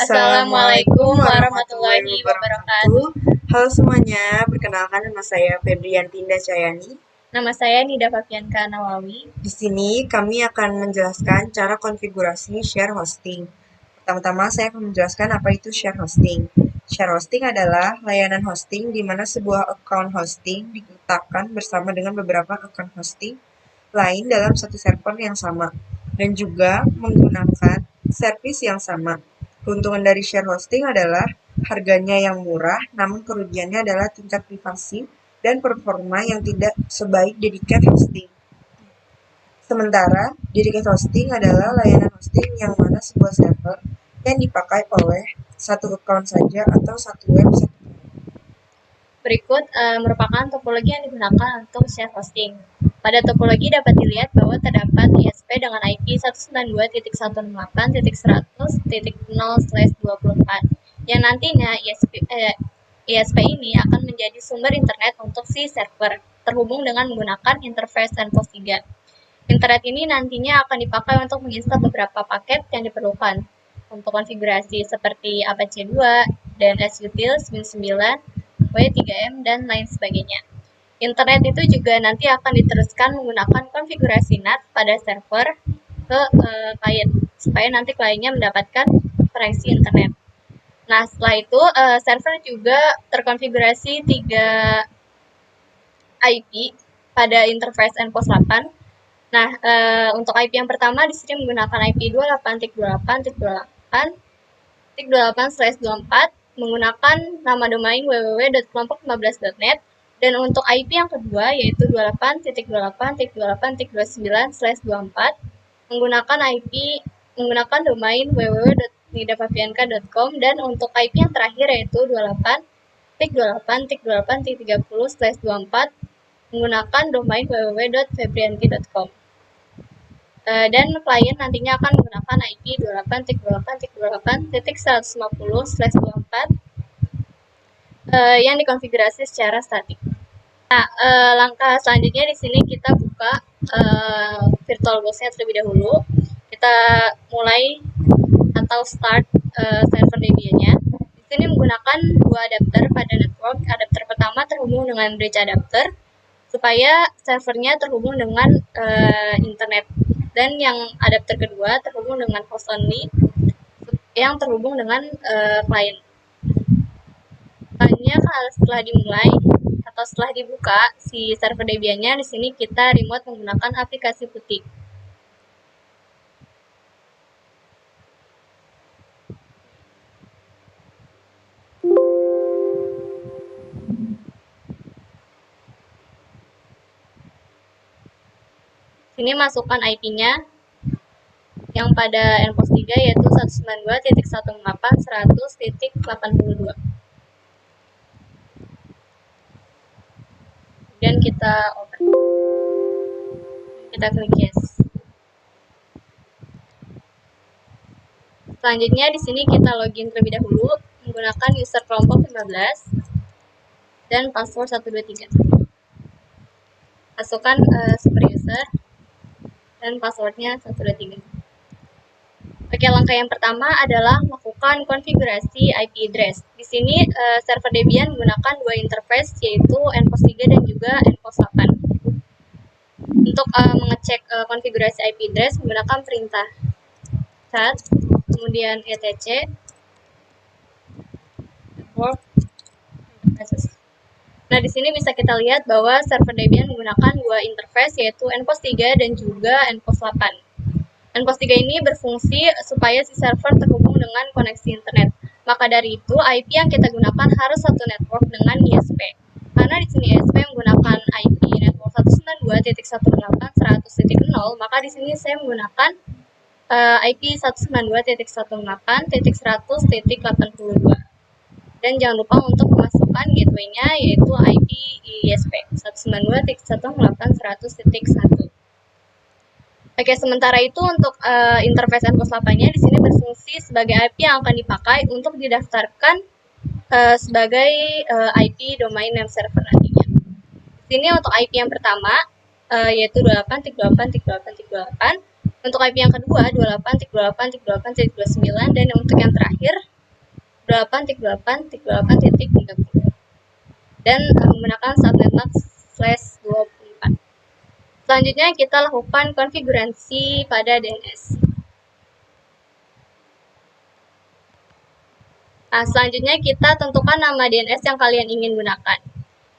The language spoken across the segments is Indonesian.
Assalamualaikum warahmatullahi wabarakatuh. Halo semuanya, perkenalkan nama saya Febriantinda Cayani. Nama saya Nida Fafianka Nawawi. Di sini kami akan menjelaskan cara konfigurasi share hosting. Pertama-tama saya akan menjelaskan apa itu share hosting. Share hosting adalah layanan hosting di mana sebuah account hosting diletakkan bersama dengan beberapa account hosting lain dalam satu server yang sama dan juga menggunakan servis yang sama. Keuntungan dari share hosting adalah harganya yang murah, namun kerugiannya adalah tingkat privasi dan performa yang tidak sebaik dedicated hosting. Sementara, dedicated hosting adalah layanan hosting yang mana sebuah server yang dipakai oleh satu account saja atau satu website. Berikut merupakan topologi yang digunakan untuk share hosting. Pada topologi dapat dilihat bahwa terdapat ISP dengan IP 192.168.100.0/24 yang nantinya ISP ini akan menjadi sumber internet untuk si server terhubung dengan menggunakan interface Endpost 3. Internet ini nantinya akan dipakai untuk menginstal beberapa paket yang diperlukan untuk konfigurasi seperti Apache 2, DNS Utils, Win9, W3M, dan lain sebagainya. Internet itu juga nanti akan diteruskan menggunakan konfigurasi NAT pada server ke klien, supaya nanti kliennya mendapatkan koneksi internet. Nah, setelah itu server juga terkonfigurasi 3 IP pada interface Endpost 8. Nah, untuk IP yang pertama di sini menggunakan IP 28.28.28/24 menggunakan nama domain www.kelompok15.net, dan untuk IP yang kedua yaitu 28.28.28.29/24 menggunakan domain www.nidafafianka.com, dan untuk IP yang terakhir yaitu 28.28.28.30/24 menggunakan domain www.febrianti.com. Dan klien nantinya akan menggunakan IP 28.28.28.150/24 yang dikonfigurasi secara statik. Nah, langkah selanjutnya di sini kita buka VirtualBox-nya terlebih dahulu. Kita mulai atau start server Debian-nya. Di sini menggunakan 2 adapter pada network. Adapter pertama terhubung dengan bridge adapter supaya servernya terhubung dengan internet, dan yang adapter kedua terhubung dengan host only yang terhubung dengan klien. Selanjutnya setelah dimulai atau setelah dibuka si server Debian-nya, di sini kita remote menggunakan aplikasi putih. Sini masukkan IP-nya yang pada Endpost 3 yaitu 192.168.100.82. Kemudian kita open. Kita klik yes. Selanjutnya di sini kita login terlebih dahulu menggunakan user kelompok 15 dan password 123. Masukkan super user dan passwordnya 123. Oke, langkah yang pertama adalah melakukan konfigurasi IP address. Di sini server Debian menggunakan 2 interface yaitu Endpost 3 dan juga Endpost 8. Untuk mengecek konfigurasi IP address menggunakan perintah cat, kemudian etc network. Nah, di sini bisa kita lihat bahwa server Debian menggunakan 2 interface yaitu Endpost 3 dan juga Endpost 8. Endpost 3 ini berfungsi supaya si server terhubung dengan koneksi internet. Maka dari itu, IP yang kita gunakan harus satu network dengan ISP. Karena di sini ISP menggunakan IP network 192.168.100.0, maka di sini saya menggunakan IP 192.168.100.82. Dan jangan lupa untuk memasukkan gateway-nya yaitu IP ISP 192.168.100.1. Oke, sementara itu untuk interface Endpost 8-nya di sini berfungsi sebagai IP yang akan dipakai untuk didaftarkan sebagai IP domain name server nantinya. Di sini untuk IP yang pertama yaitu 28.28.28.28. Untuk IP yang kedua 28.28.28.29, dan untuk yang terakhir 28.28.28.30 dan menggunakan subnetmask /24. Selanjutnya kita lakukan konfigurasi pada DNS. Nah, selanjutnya kita tentukan nama DNS yang kalian ingin gunakan.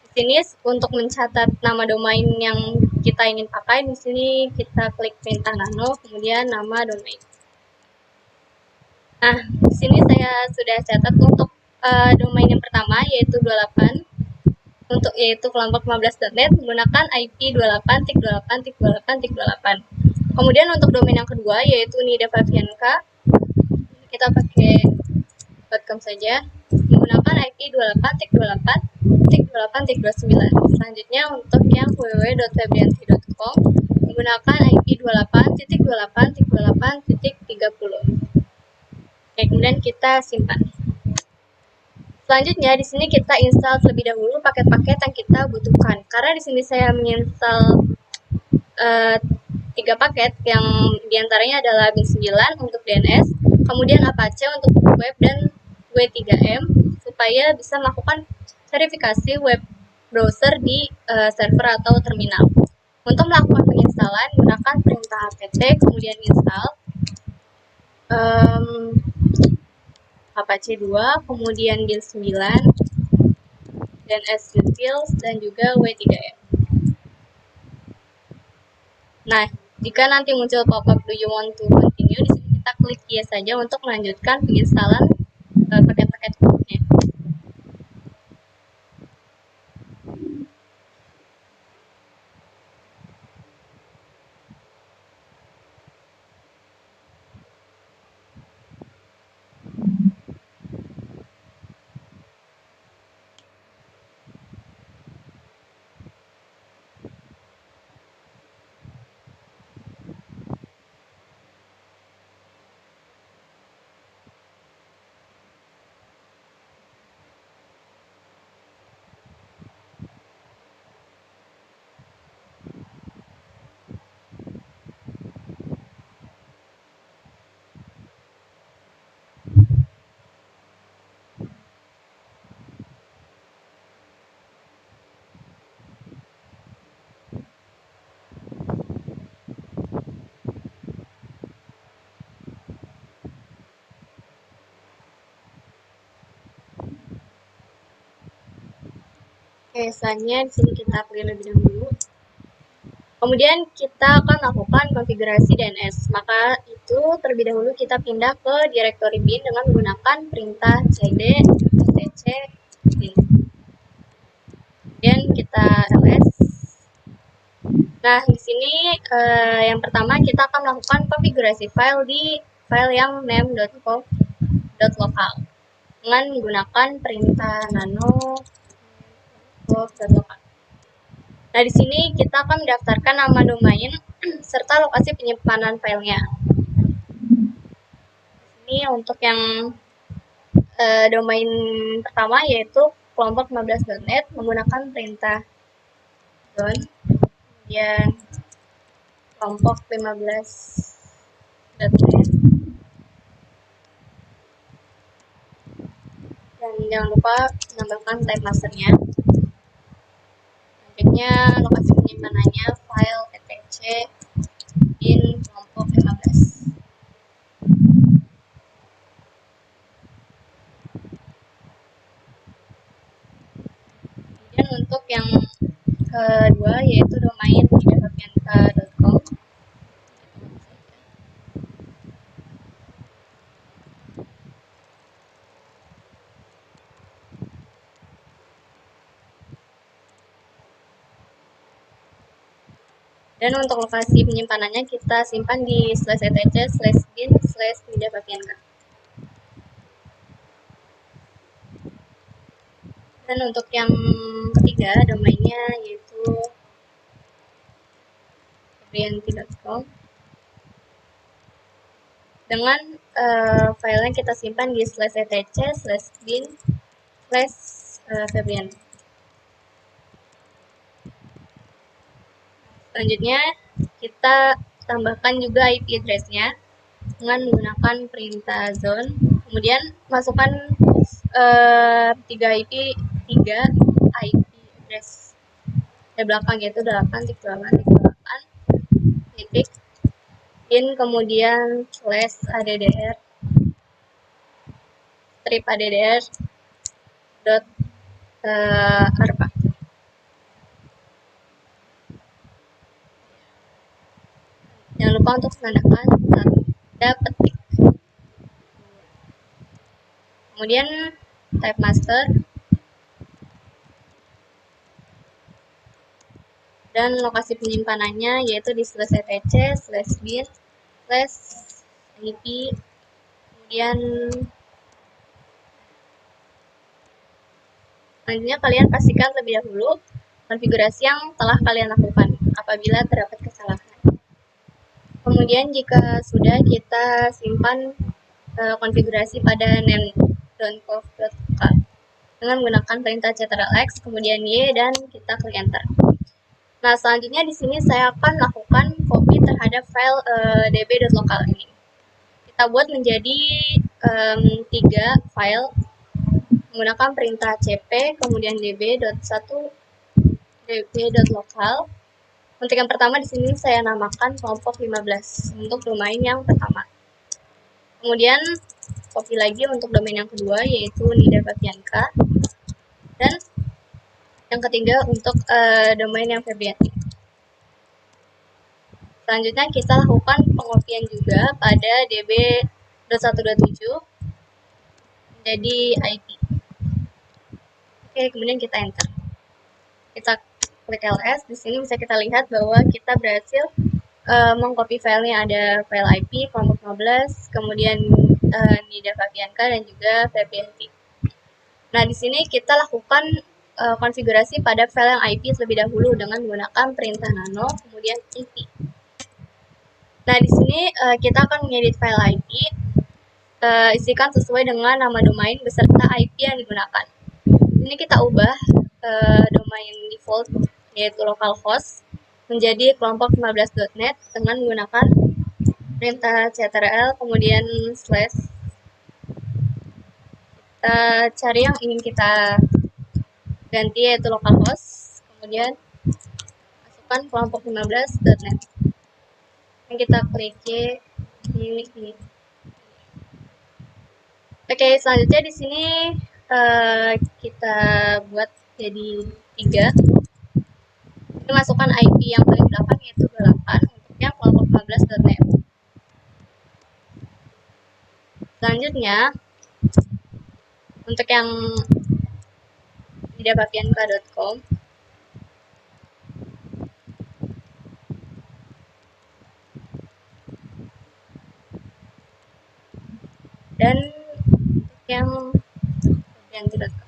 Di sini untuk mencatat nama domain yang kita ingin pakai, di sini kita klik perintah nano, kemudian nama domain. Nah, di sini saya sudah catat untuk domain yang pertama yaitu 28 yaitu kelompok 15.net menggunakan IP 28.28.28.28. Kemudian untuk domain yang kedua yaitu Nida Fabianka, kita pakai .com saja menggunakan IP 28.28.28.29. Selanjutnya untuk yang www.febrianti.com menggunakan IP 28.28.28.30. Oke, kemudian kita simpan. Selanjutnya di sini kita install terlebih dahulu paket-paket yang kita butuhkan. Karena di sini saya menginstal 3 paket yang diantaranya adalah bin9 untuk DNS, kemudian Apache untuk web dan W3M supaya bisa melakukan verifikasi web browser di server atau terminal. Untuk melakukan penginstalan gunakan perintah apt kemudian install Apache 2, kemudian bin9, DNS utils, dan juga W3M. Nah, jika nanti muncul pop-up do you want to continue, di sini kita klik yes saja untuk melanjutkan penginstalan paket-paket berikutnya. Oke, selanjutnya di sini kita pilih lebih dahulu. Kemudian kita akan lakukan konfigurasi DNS. Maka itu terlebih dahulu kita pindah ke direktori bin dengan menggunakan perintah cd stc bin. Kemudian kita ls. Nah, di sini yang pertama kita akan melakukan konfigurasi file di file yang name.conf.local dengan menggunakan perintah nano .local. Nah, di sini kita akan mendaftarkan nama domain serta lokasi penyimpanan filenya. Ini untuk yang domain pertama yaitu kelompok 15.net menggunakan perintah zone, kemudian kelompok 15.net, dan jangan lupa menambahkan type masternya. Selanjutnya lokasi penyimpanannya file etc bin kelompok 15. Kemudian untuk yang kedua yaitu domain nidafabianka.com. Dan untuk lokasi penyimpanannya kita simpan di /etc/bin/nidafabianka. Dan untuk yang ketiga domainnya yaitu febrianti.com dengan filenya kita simpan di /etc/bin/febrianti. Selanjutnya kita tambahkan juga IP address-nya dengan menggunakan perintah zone, kemudian masukkan 3 IP address di belakang, yaitu 8.8.8 titik in kemudian /addr strip addr dot apa jangan lupa untuk menandakan tanda petik, kemudian type master dan lokasi penyimpanannya yaitu di /etc/bin/ip. Kemudian selanjutnya kalian pastikan lebih dahulu konfigurasi yang telah kalian lakukan apabila terdapat kesalahan. Kemudian jika sudah, kita simpan konfigurasi pada name.conf.k dengan menggunakan perintah ctrl+x kemudian y dan kita klik enter. Nah, selanjutnya di sini saya akan lakukan copy terhadap file db.local ini. Kita buat menjadi 3 file menggunakan perintah cp kemudian db.local. Untuk yang pertama di sini saya namakan kelompok 15 untuk domain yang pertama. Kemudian copy lagi untuk domain yang kedua yaitu Nida-Fabianka, dan yang ketiga untuk domain yang Febrianti. Selanjutnya kita lakukan pengopian juga pada db.127 menjadi IP. Oke, kemudian kita enter. Kita klik ls. Di sini bisa kita lihat bahwa kita berhasil mengcopy filenya, ada file IP kelompok 15, kemudian Nida Fabianka dan juga Febrianti. Nah, di sini kita lakukan konfigurasi pada file yang IP terlebih dahulu dengan menggunakan perintah nano kemudian ip. Nah, di sini kita akan mengedit file IP, isikan sesuai dengan nama domain beserta IP yang digunakan. Ini kita ubah domain default yaitu localhost menjadi kelompok 15.net dengan menggunakan perintah ctrl kemudian slash. Kita cari yang ingin kita ganti yaitu localhost, kemudian masukkan kelompok 15.net. Dan kita klik ini. Oke, selanjutnya di sini kita buat jadi 3. Kita masukkan IP yang paling belakang yaitu 28 untuk yang kelompok 15.net. Selanjutnya untuk yang nidafabianka.com dan yang febrianti.com.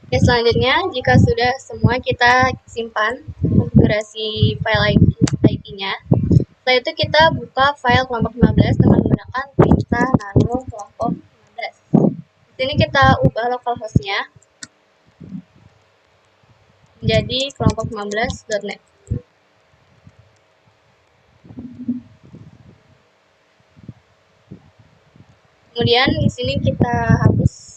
Oke, selanjutnya jika sudah semua, kita simpan konfigurasi file IP-nya. Setelah itu kita buka file kelompok 15 dengan menggunakan perintah nano kelompok 15. Di sini kita ubah localhost-nya menjadi kelompok 15.net. Kemudian di sini kita hapus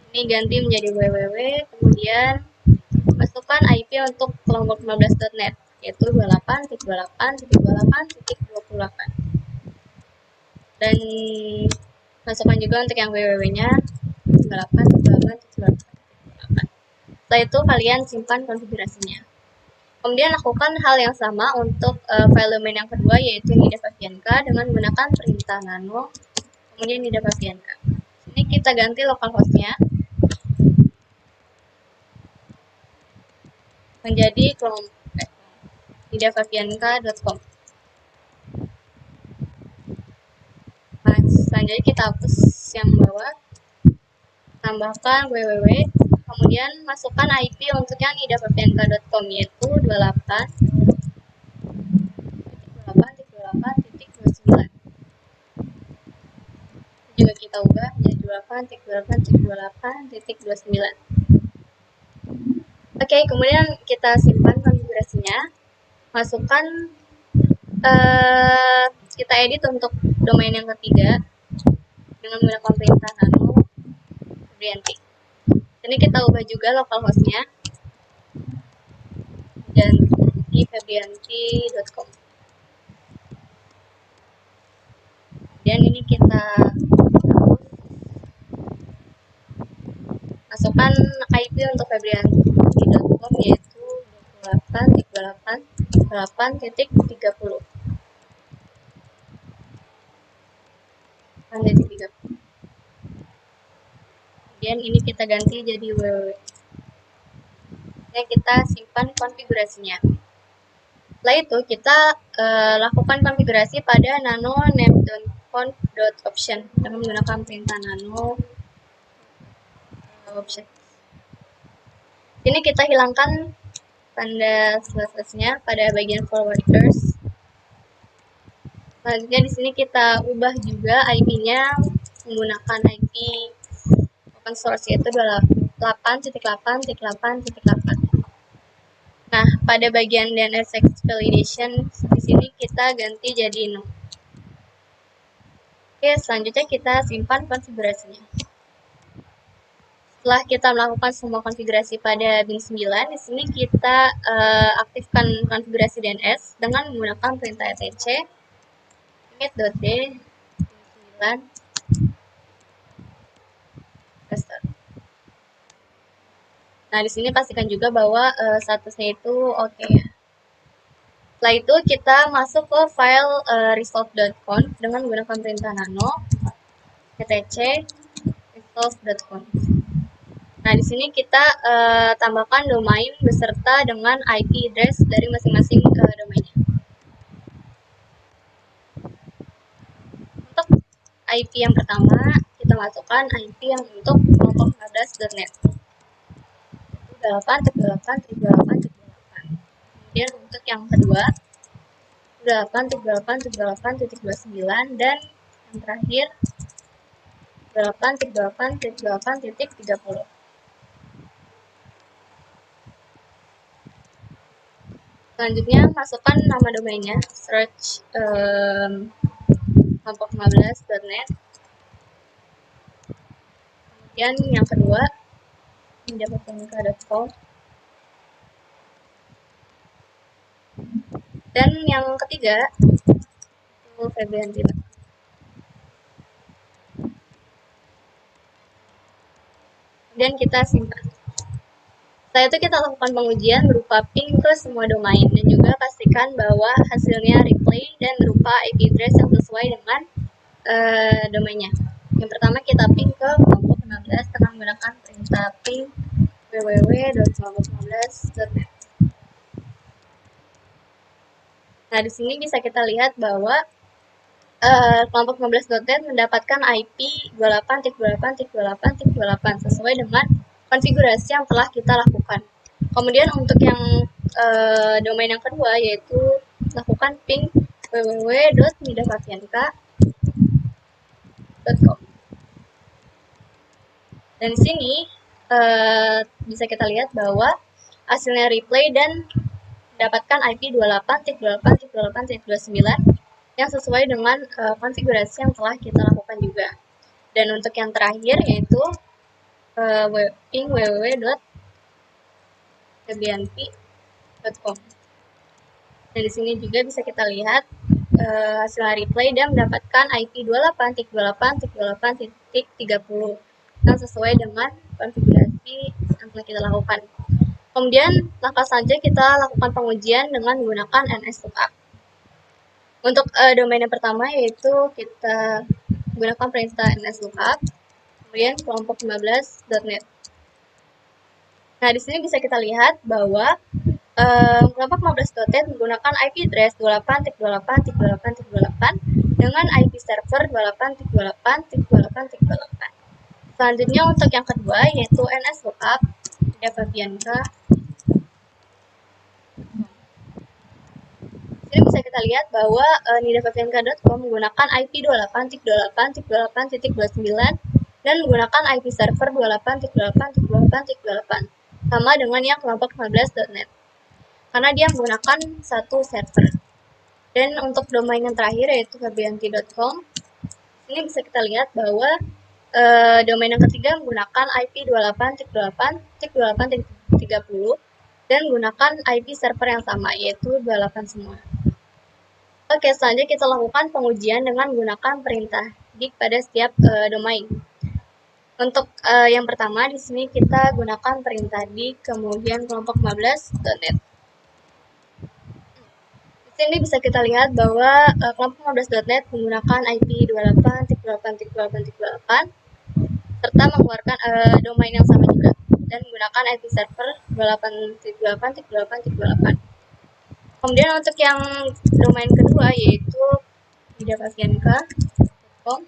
ini, ganti menjadi www, kemudian masukkan IP untuk kelompok 15.net yaitu 28.28.28.28 dan masukkan juga untuk yang www-nya 28.28.28. Setelah itu kalian simpan konfigurasinya. Kemudian lakukan hal yang sama untuk file domain yang kedua yaitu Nida Fabianka dengan menggunakan perintah nano kemudian Nida Fabianka. Ini kita ganti localhost-nya menjadi nidafabianka.com. Nah, selanjutnya kita hapus yang bawah, tambahkan www, kemudian masukkan IP untuk yang nidafabianka.com yaitu 28.28.29. Juga kita ubah menjadi 28.28.28.29. Oke, kemudian kita simpan konfigurasinya, masukkan, kita edit untuk domain yang ketiga dengan menggunakan perintah nano Febrianti. Ini kita ubah juga localhostnya dan di febrianti.com. Dan ini kita masukkan IP untuk febrianti.com yaitu 28.28.8.30. Kemudian ini kita ganti jadi www. Dan kita simpan konfigurasinya. Setelah itu kita lakukan konfigurasi pada nano name.conf.option dengan menggunakan perintah nano option. Ini kita hilangkan tanda slash-nya pada bagian forwarders. Selanjutnya di sini kita ubah juga IP-nya menggunakan IP open source yaitu 8.8.8.8. Nah, pada bagian DNSX validation di sini kita ganti jadi no. Oke, selanjutnya kita simpan konfigurasinya. Setelah kita melakukan semua konfigurasi pada bin 9, di sini kita aktifkan konfigurasi DNS dengan menggunakan perintah etc init.d bin 9 restart. Nah, di sini pastikan juga bahwa statusnya itu oke ya. Setelah itu kita masuk ke file resolve.conf dengan menggunakan perintah nano etc resolve.conf. Nah, di sini kita tambahkan domain beserta dengan IP address dari masing-masing domainnya. Untuk IP yang pertama, kita masukkan IP yang untuk kelompok 15.net. 8.8.8.8. Kemudian untuk yang kedua 8.8.8.29 dan yang terakhir 8.8.8.30. Selanjutnya masukkan nama domainnya search kelompok 15.net. Kemudian yang kedua mediapapinka.com. Dan yang ketiga itu Febrianti. Dan kita simpan. Setelah itu kita lakukan pengujian berupa ping ke semua domain dan juga pastikan bahwa hasilnya replay dan berupa IP address yang sesuai dengan domainnya. Yang pertama kita ping ke kelompok 15 dengan menggunakan perintah ping www.kelompok15.net. Nah, di sini bisa kita lihat bahwa kelompok 15.net mendapatkan IP 28.28.28 sesuai dengan konfigurasi yang telah kita lakukan. Kemudian untuk yang domain yang kedua yaitu lakukan ping www.mediapapinka.com. Dan di sini bisa kita lihat bahwa hasilnya replay dan mendapatkan IP 28.28.28.29 yang sesuai dengan konfigurasi yang telah kita lakukan juga. Dan untuk yang terakhir yaitu ping www.febrianti.com. Dan di sini juga bisa kita lihat hasil replay dan mendapatkan IP 28.28.28.30 yang sesuai dengan konfigurasi yang telah kita lakukan. Kemudian langkah selanjutnya kita lakukan pengujian dengan menggunakan NSLookup. Untuk domain yang pertama yaitu kita gunakan perintah NSLookup, kemudian kelompok 15.net. Nah, di sini bisa kita lihat bahwa kelompok 15.net menggunakan IP address 28.28.28.28 dengan IP server 28.28.28.28. Selanjutnya untuk yang kedua yaitu NSLookup Mediapapinka. Ini bisa kita lihat bahwa mediapapinka.com menggunakan IP 28.28.28.29 dan menggunakan IP server 28.28.28.28 sama dengan yang kelompok 15.net karena dia menggunakan satu server. Dan untuk domain yang terakhir yaitu febrianti.com, ini bisa kita lihat bahwa domain yang ketiga menggunakan IP 28.28.28.30 dan menggunakan IP server yang sama yaitu 28 semua. Oke, selanjutnya kita lakukan pengujian dengan menggunakan perintah dig pada setiap domain. Untuk yang pertama di sini kita gunakan perintah dig kemudian kelompok 15.net. Di sini bisa kita lihat bahwa kelompok 15.net menggunakan IP 28.28.28 serta mengeluarkan domain yang sama juga dan menggunakan IP server 28.28.28. Kemudian untuk yang domain kedua yaitu widapasianka.com.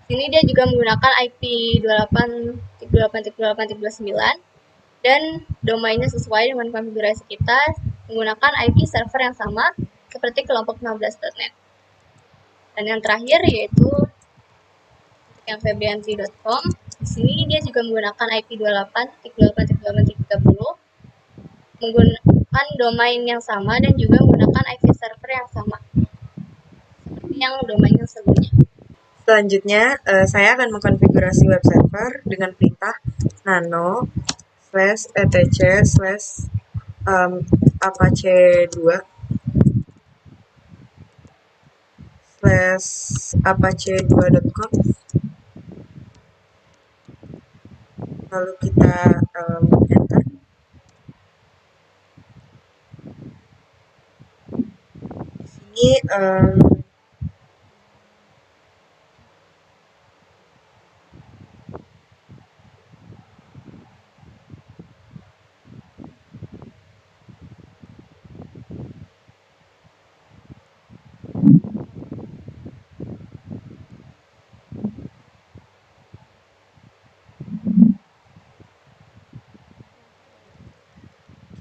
Sini dia juga menggunakan IP 28.28.28.29 dan domainnya sesuai dengan konfigurasi kita menggunakan IP server yang sama seperti kelompok 15.net. Dan yang terakhir yaitu yang febrianti.com. Di sini dia juga menggunakan IP 28.28.28.30 menggunakan domain yang sama dan juga menggunakan IP server yang sama seperti yang domain yang sebelumnya. Selanjutnya, saya akan mengkonfigurasi web server dengan perintah nano /etc/apache2 /apache2.com, lalu kita enter. Di sini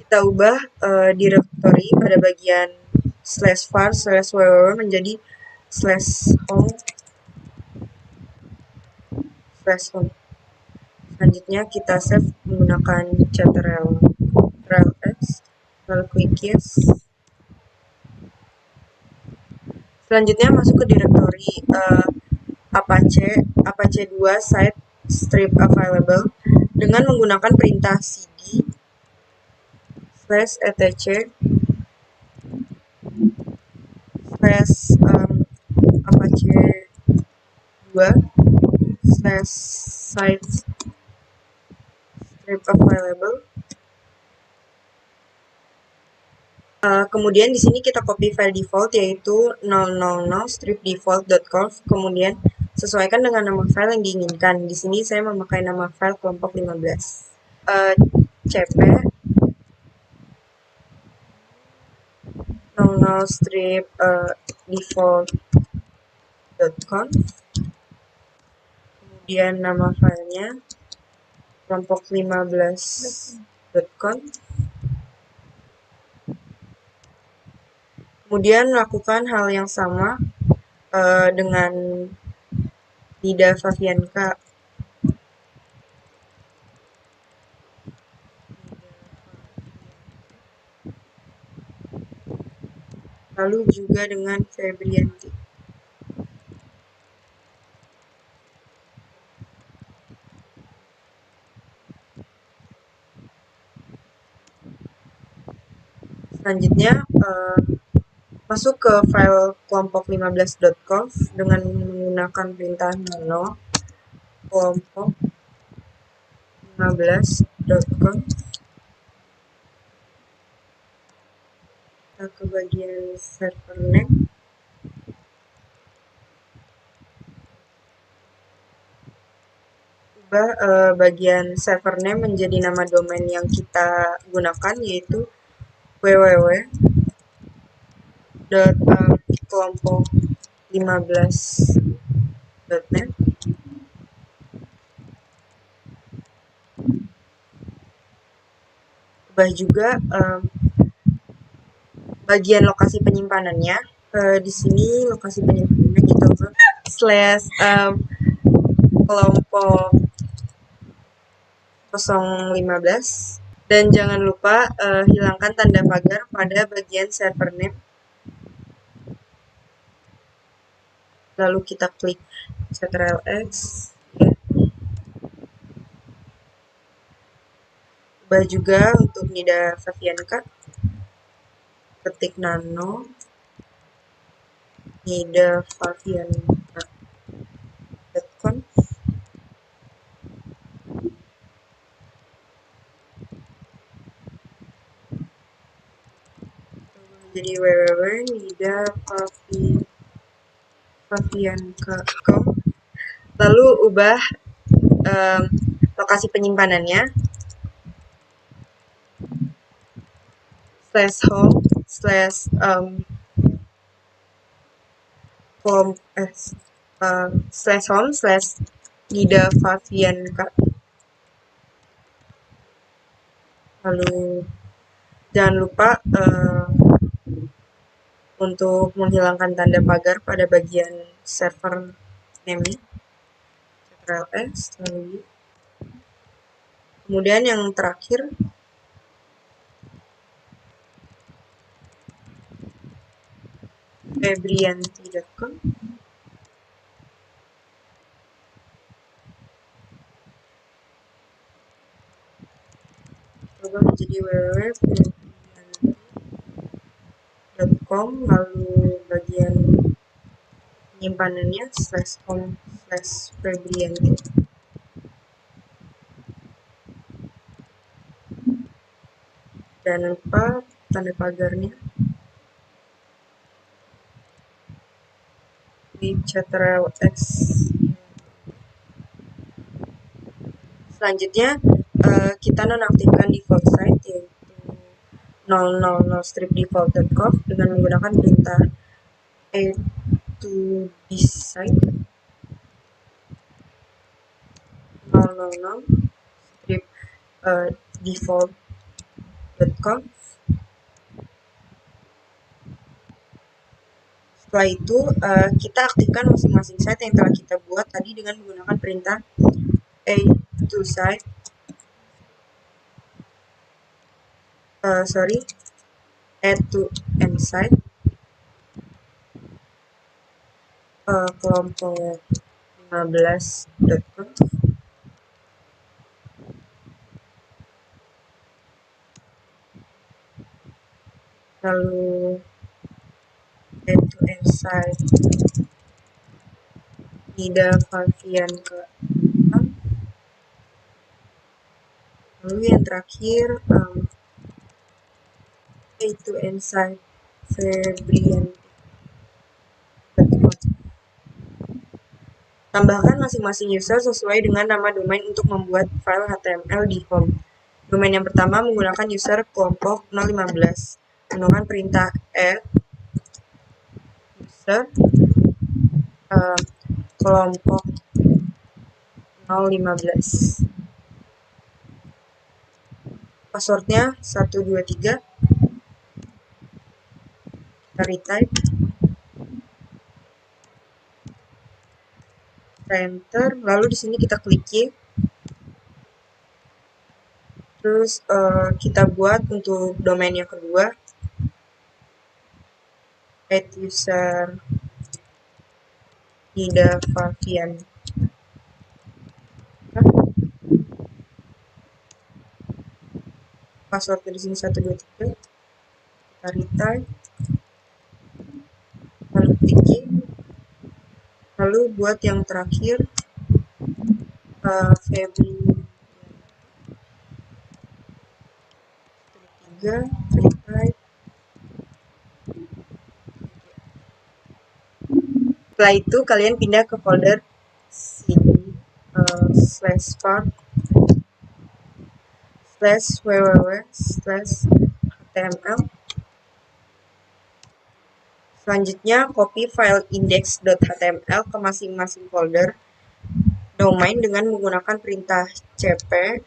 kita ubah directory pada bagian /var/www menjadi /home/home. Selanjutnya kita save menggunakan ctrl+x lalu quickes. Selanjutnya masuk ke directory apache2 site strip available dengan menggunakan perintah cd /etc/apache2 site strip available. Kemudian di sini kita copy file default yaitu 000 stripdefault.conf, kemudian sesuaikan dengan nama file yang diinginkan. Di sini saya memakai nama file kelompok 15. cp 00 stripdefault.conf, kemudian nama filenya kelompok 15.conf. Kemudian lakukan hal yang sama dengan Nida Fafianka. Lalu juga dengan Febrianti. Selanjutnya masuk ke file kelompok 15.conf dengan menggunakan perintah nano kelompok 15.conf. Kita ke bagian server name. Ubah bagian server name menjadi nama domain yang kita gunakan yaitu www.kelompok15.net. Ubah juga bagian lokasi penyimpanannya. Di sini lokasi penyimpanannya kita ubah kelompok 015. Dan jangan lupa hilangkan tanda pagar pada bagian server name. Lalu kita klik Ctrl+X. Ya. Ubah juga untuk Nida Favianka. Ketik nano Nida Favianka.com. Jadi www.nidafavianka.com. Lalu ubah lokasi penyimpanannya /home /home/Nida Favianka. Lalu jangan lupa untuk menghilangkan tanda pagar pada bagian server name. Ctrl+X. Lalu kemudian yang terakhir febrianti.com. Coba menjadi www.febrianti.com. Lalu bagian penyimpanannya /home/febrianti. Jangan lupa tanda pagarnya. Di Ctrl+X. Selanjutnya kita nonaktifkan default site yaitu 000stripdefault.conf dengan menggunakan perintah add to this site 000strip default.conf. Setelah itu kita aktifkan masing-masing site yang telah kita buat tadi dengan menggunakan perintah add to site add to end site kelompok 15.conf. Lalu add to end site Nida Favianka. Lalu yang terakhir add to end site febrianti. Tambahkan masing-masing user sesuai dengan nama domain untuk membuat file HTML di home. Domain yang pertama menggunakan user kelompok 015. Menggunakan perintah add user kelompok 015. Passwordnya 123. Kita retype. Enter. Lalu di sini kita klik Y. Terus kita buat untuk domain yang kedua add user Nida Favianka. Passwordnya di sini 123. Kita retype. Lalu klik Y. Lalu buat yang terakhir Febri 3 retype. Setelah itu kalian pindah ke folder sini /part/www/html. Selanjutnya copy file index.html ke masing-masing folder domain dengan menggunakan perintah cp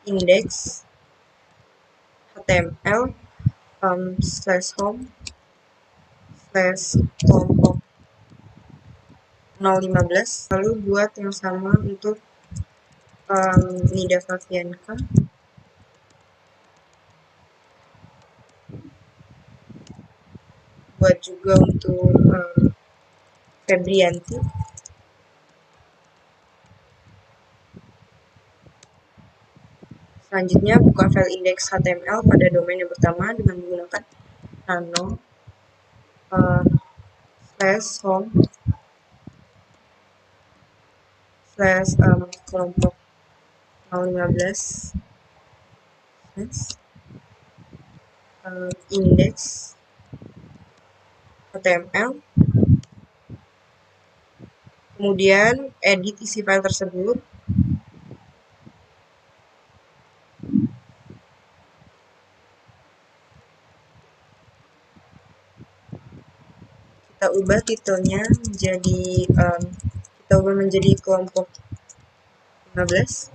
index.html /home/kelompok 015, lalu buat yang sama untuk Nida Fabianka. Buat juga untuk Febrianti. Selanjutnya, buka file index HTML pada domain yang pertama dengan menggunakan nano /home / kelompok 015 index HTML. Kemudian edit isi file tersebut. Kita ubah titelnya menjadi kelompok 15.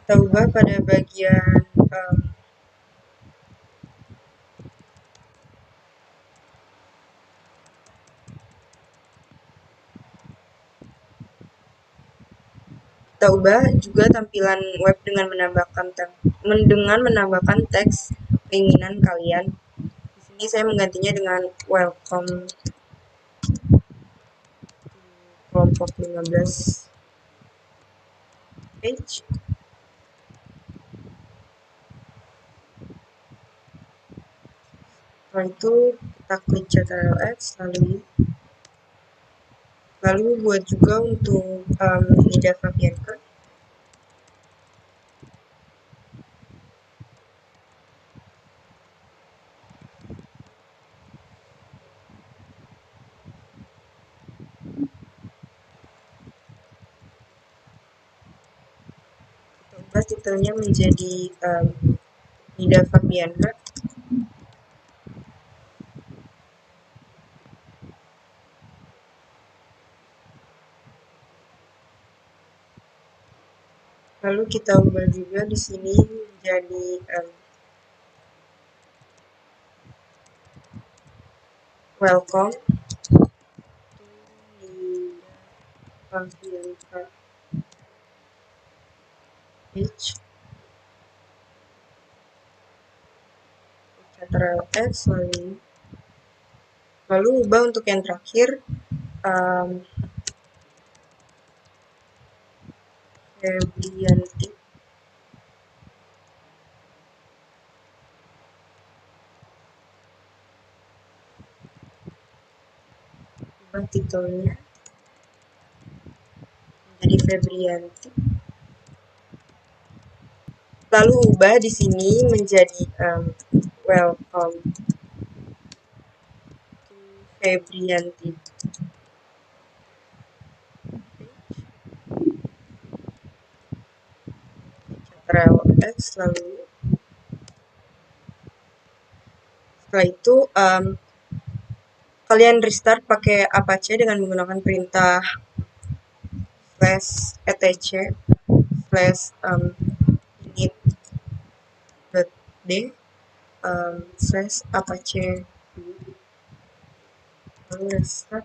Kita ubah pada bagian kita ubah juga tampilan web dengan menambahkan teks keinginan kalian. Di sini saya menggantinya dengan welcome kelompok 15 page. Setelah itu kita klik Ctrl+X, lalu buat juga untuk Nida Fabianka. Kita ubah titelnya menjadi Nida Fabianka. Lalu kita ubah juga di sini menjadi welcome to Fabianka page. Ctrl+X, lalu ubah untuk yang terakhir Febrianti. Ubah titelnya menjadi Febrianti. Lalu ubah di sini menjadi welcome to Febrianti. Ctrl+X, lalu setelah itu kalian restart pakai Apache dengan menggunakan perintah /etc/init.d/apache, lalu restart.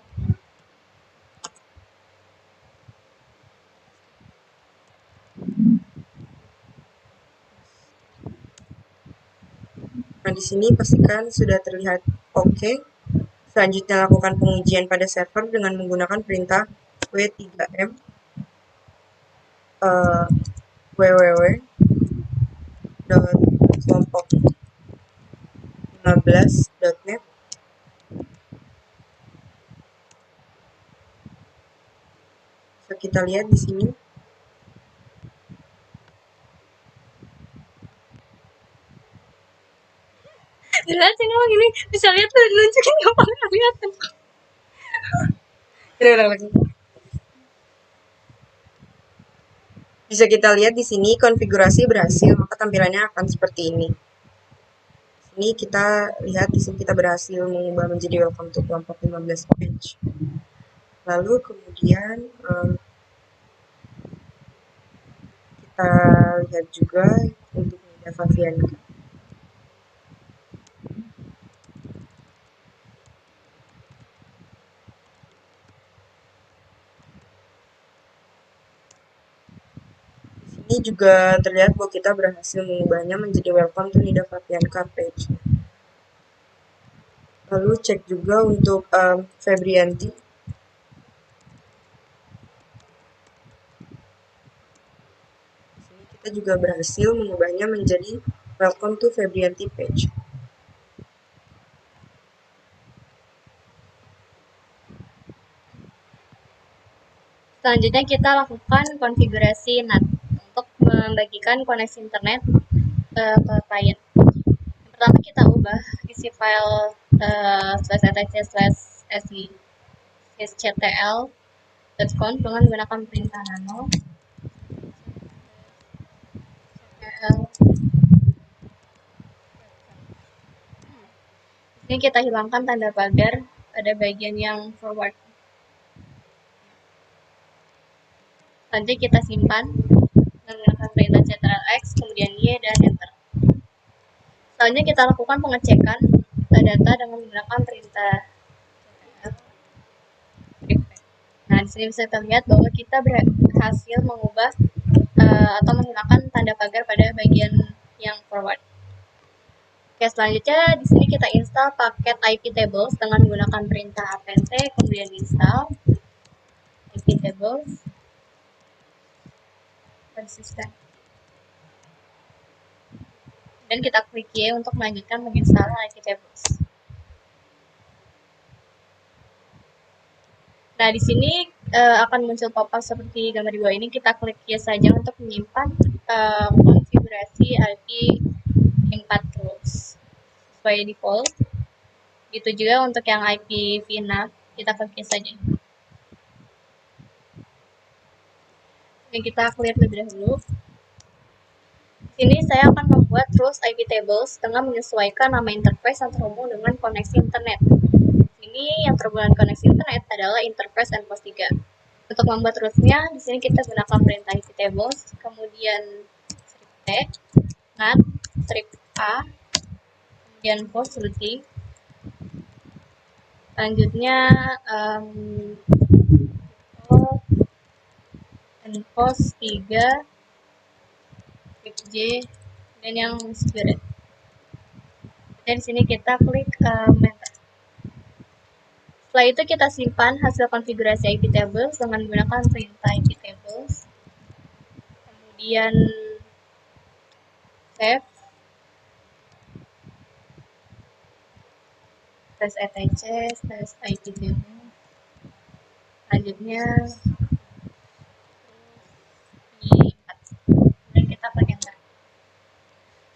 Nah, di sini pastikan sudah terlihat oke. Selanjutnya lakukan pengujian pada server dengan menggunakan perintah w3m www.kelompok15.net. Bisa kita lihat di sini. Jelas ini emang gini bisa lihat tuh nunjukin gampang kelihatan. Ulang lagi. Bisa kita lihat di sini konfigurasi berhasil, maka tampilannya akan seperti ini. Ini kita lihat di sini kita berhasil mengubah menjadi welcome to kelompok 15 page. Lalu kemudian kemudian kita lihat juga untuk Nida Fabianka. Di sini juga terlihat bahwa kita berhasil mengubahnya menjadi welcome to Nida Fabianka page. Lalu cek juga untuk Febrianti. Di sini kita juga berhasil mengubahnya menjadi welcome to Febrianti page. Selanjutnya kita lakukan konfigurasi NAT untuk membagikan koneksi internet ke klien. Yang pertama kita ubah isi file /etc/si/ctl.conf dengan menggunakan perintah nano ctl. Ini kita hilangkan tanda pagar pada bagian yang forward. Selanjutnya kita simpan menggunakan perintah ctrl-x, kemudian y dan enter. Selanjutnya kita lakukan pengecekan data dengan menggunakan perintah ctrl. Nah, di sini bisa terlihat bahwa kita berhasil mengubah atau menghilangkan tanda pagar pada bagian yang forward. Oke, selanjutnya di sini kita install paket iptables dengan menggunakan perintah append, kemudian install iptables persistent. Dan kita klik Y untuk melanjutkan menginstal iptables. Nah, di sini akan muncul pop-up seperti gambar di bawah ini. Kita klik yes saja untuk menyimpan konfigurasi IP import rules sesuai default. Gitu juga untuk yang IP VNAV, kita klik yes saja. Dan kita clear terlebih dahulu. Di sini saya akan membuat rules IP tables dengan menyesuaikan nama interface yang terhubung dengan koneksi internet. Ini yang terhubung dengan koneksi internet adalah interface NPOS 3. Untuk membuat rulesnya, di sini kita gunakan perintah IP tables, kemudian strip T, NAT, strip A, kemudian post routing. Selanjutnya NPOS 3, strip J, dan yang spirit. Dan di sini kita klik enter. Setelah itu kita simpan hasil konfigurasi IP tables dengan menggunakan perintah IP tables. Kemudian save, /etc/ip table. Selanjutnya dan kita klik enter.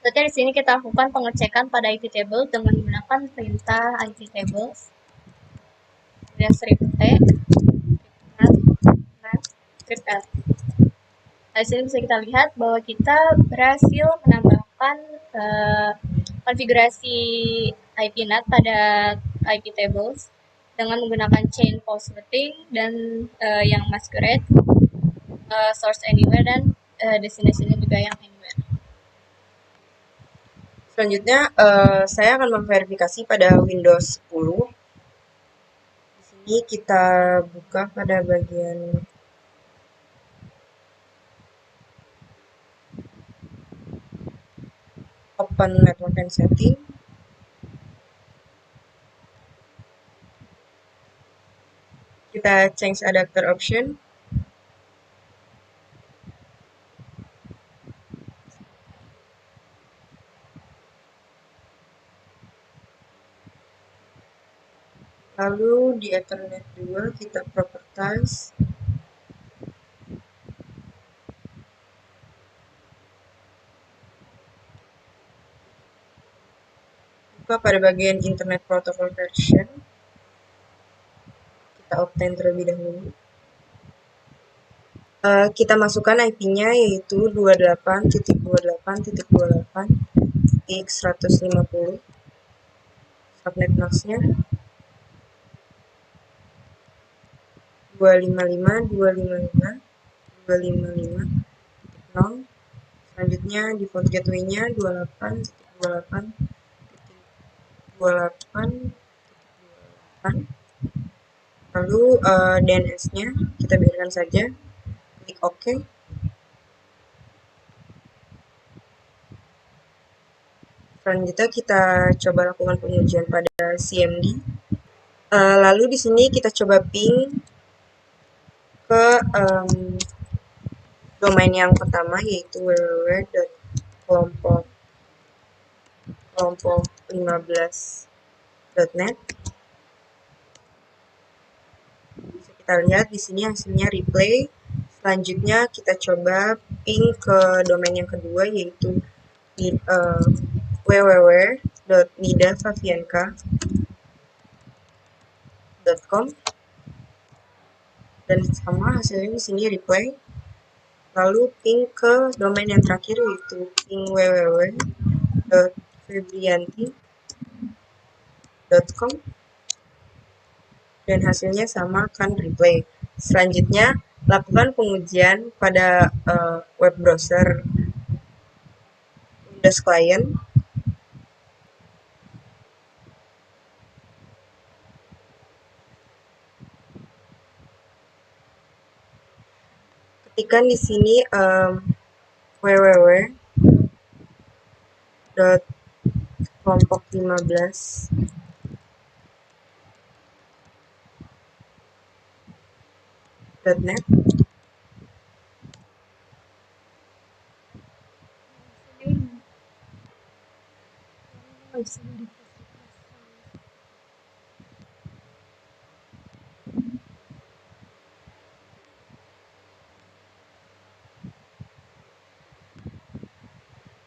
Selanjutnya di sini kita lakukan pengecekan pada IP table dengan menggunakan perintah IP tables. Kemudian strip T, strip L. Nah, di sini bisa kita lihat bahwa kita berhasil menambahkan konfigurasi IP NAT pada IP tables dengan menggunakan chain post routing dan yang masquerade, source anywhere, dan destination juga yang anywhere. Selanjutnya saya akan memverifikasi pada Windows 10. Di sini kita buka pada bagian Open Network and Setting. Kita change adapter option. Lalu di Ethernet 2 kita properties. Buka pada bagian Internet Protocol version. Kita obtain terlebih dahulu. Kita masukkan IP-nya yaitu 28.28.28x150. Subnet mask-nya 0. Selanjutnya default gateway-nya 28.28.28.28. Lalu DNS-nya kita biarkan saja, klik OK. Selanjutnya kita coba lakukan pengujian pada CMD. Lalu di sini kita coba ping ke domain yang pertama, yaitu www.kelompok15.net. Bisa kita lihat di sini hasilnya replay. Selanjutnya kita coba ping ke domain yang kedua, yaitu www.nidafafianka.com, dan sama hasilnya di sini replay. Lalu ping ke domain yang terakhir, yaitu ping www.febrianti.com, dan hasilnya sama, kan replay. Selanjutnya lakukan pengujian pada web browser Windows Client. Ketikkan di sini www.kelompok15.net.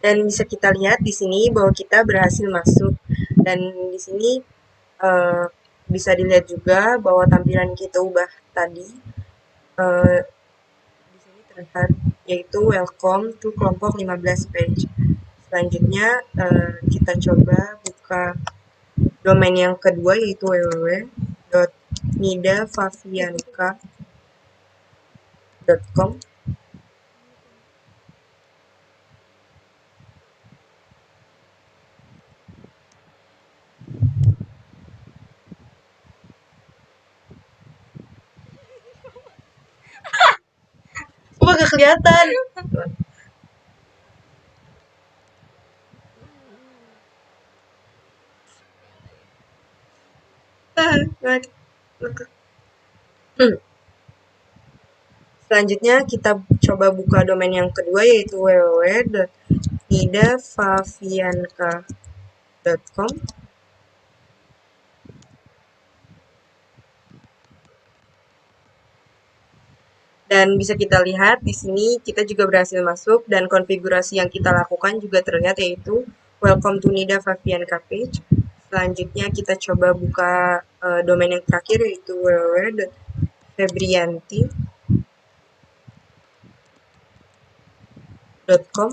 Dan bisa kita lihat di sini bahwa kita berhasil masuk, dan di sini bisa dilihat juga bahwa tampilan kita ubah tadi di sini terlihat, yaitu welcome to kelompok 15 page. Selanjutnya kita coba buka domain yang kedua, yaitu www.nidafafianka.com. Kok gak kelihatan? Selanjutnya kita coba buka domain yang kedua, yaitu www.nidafafianka.com. Dan bisa kita lihat di sini kita juga berhasil masuk, dan konfigurasi yang kita lakukan juga terlihat, yaitu welcome to Nida Fafianka page. Selanjutnya kita coba buka domain yang terakhir, yaitu www.febrianti.com.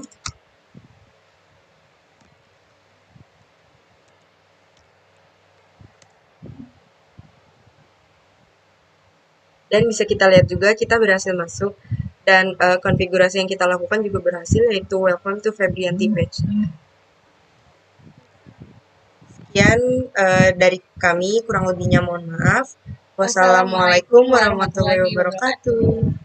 Dan bisa kita lihat juga kita berhasil masuk, dan konfigurasi yang kita lakukan juga berhasil, yaitu welcome to Febrianti page. Sekian dari kami, kurang lebihnya mohon maaf. Wassalamualaikum warahmatullahi wabarakatuh.